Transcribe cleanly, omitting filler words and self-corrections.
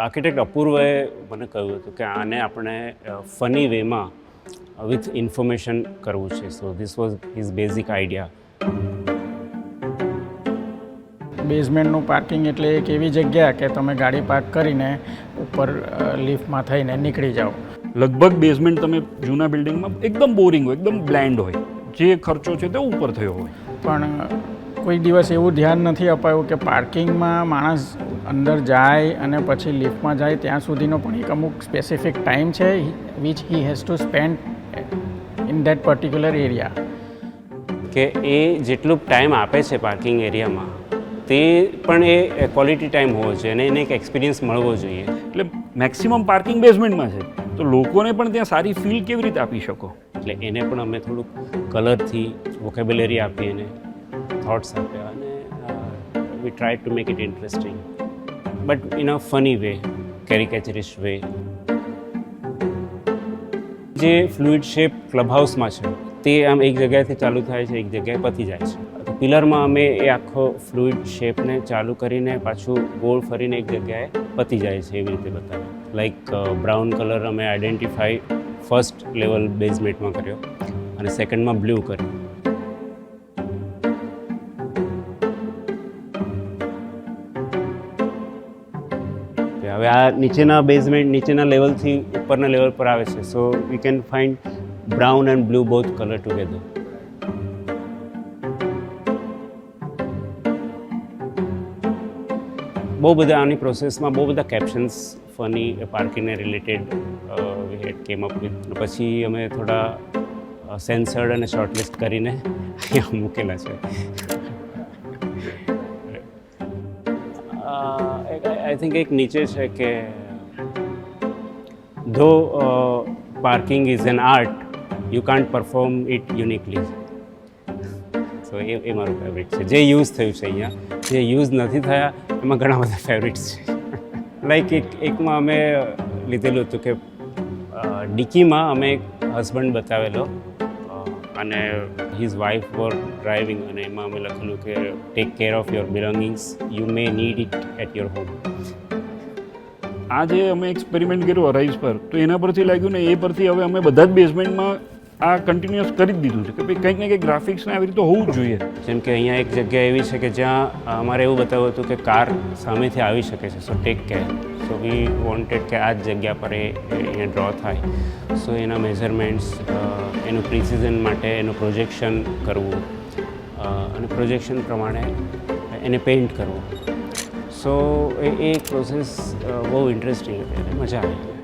Architect અપૂર્વએ મને કહ્યું હતું કે આને આપણે ફની વેમાં વિથ ઇન્ફોર્મેશન કરવું છે. So this was his basic idea. બેઝમેન્ટનું પાર્કિંગ એટલે એક એવી જગ્યા કે તમે ગાડી પાર્ક કરીને ઉપર લિફ્ટમાં થઈને નીકળી જાઓ. લગભગ બેઝમેન્ટ તમે જૂના બિલ્ડિંગમાં એકદમ બોરિંગ હોય, એકદમ બ્લેન્ડ હોય, જે ખર્ચો છે તે ઉપર થયો હોય. પણ કોઈ દિવસ એવું ધ્યાન નથી અપાયું કે પાર્કિંગમાં માણસ અંદર જાય અને પછી લિફ્ટમાં જાય ત્યાં સુધીનો પણ એક અમુક સ્પેસિફિક ટાઈમ છે which he has two spend in that particular area. કે એ જેટલું ટાઈમ આપે છે પાર્કિંગ એરિયામાં તે પણ એ ક્વોલિટી ટાઈમ હોવો જોઈએ અને એને એક એક્સપિરિયન્સ મળવો જોઈએ. એટલે મેક્સિમમ પાર્કિંગ બેઝમેન્ટમાં છે, તો લોકોને પણ ત્યાં સારી ફીલ કેવી રીતે આપી શકો? એટલે એને પણ અમે થોડુંક કલરથી વોકેબ્યુલરી આપી અને થોટ્સ આપ્યા અને we try to make it interesting but in a funny way, caricaturist way. જે ફ્લુઇડ શેપ ક્લબ હાઉસમાં છે તે આમ એક જગ્યાએથી ચાલુ થાય છે, એક જગ્યાએ પતી જાય છે. પિલરમાં અમે એ આખો ફ્લુઇડ શેપને ચાલુ કરીને પાછું ગોળ ફરીને એક જગ્યાએ પતી જાય છે એવી રીતે બતાવ્યું. લાઈક બ્રાઉન કલર અમે આઈડેન્ટિફાઈ ફર્સ્ટ લેવલ બેઝમેન્ટમાં કર્યો અને સેકન્ડમાં બ્લુ કર્યો. હવે આ નીચેના બેઝમેન્ટ નીચેના લેવલથી ઉપરના લેવલ પર આવે છે. So we can find brown and blue both colour together. બહુ બધા આની પ્રોસેસમાં બહુ બધા કેપ્શન્સ ફની પાર્કિંગને related we had came up with. પછી અમે થોડા સેન્સર્ડ અને શોર્ટલિસ્ટ કરીને અહીંયા મૂકેલા છે. આઈ થિંક એક નીચે છે કે though parking is an art you can't perform it uniquely. So એ મારું ફેવરિટ છે જે યુઝ થયું છે અહીંયા. જે યુઝ નથી થયા એમાં ઘણા બધા ફેવરિટ્સ છે. લાઈક એકમાં અમે લીધેલું હતું કે ડિકીમાં અમે એક હસબન્ડ બતાવેલો અને હિઝ વાઇફ વોર ડ્રાઇવિંગ અને એમાં અમે લખેલું કે take care of your belongings, you may need it at your home. આ જે અમે એક્સપેરિમેન્ટ કર્યું અરાઇઝ પર, તો એના પરથી લાગ્યું ને એ પરથી હવે અમે બધા જ બેઝમેન્ટમાં આ કન્ટિન્યુઅસ કરી જ દીધું છે કે ભાઈ કંઈક ને કંઈક ગ્રાફિક્સને આવી રીતે હોવું જ જોઈએ. જેમ કે અહીંયા એક જગ્યા એવી છે કે જ્યાં અમારે એવું બતાવ્યું હતું કે કાર સામેથી આવી શકે છે. સો take care. So we wanted કે આ જ જગ્યા પર એ અહીંયા ડ્રો થાય. સો એના મેઝરમેન્ટ્સ, એનું પ્રિસિઝન માટે એનું પ્રોજેક્શન કરવું અને પ્રોજેક્શન પ્રમાણે એને પેઇન્ટ કરવું. સો એ એક પ્રોસેસ બહુ ઇન્ટરેસ્ટિંગ હતી અને મજા આવી.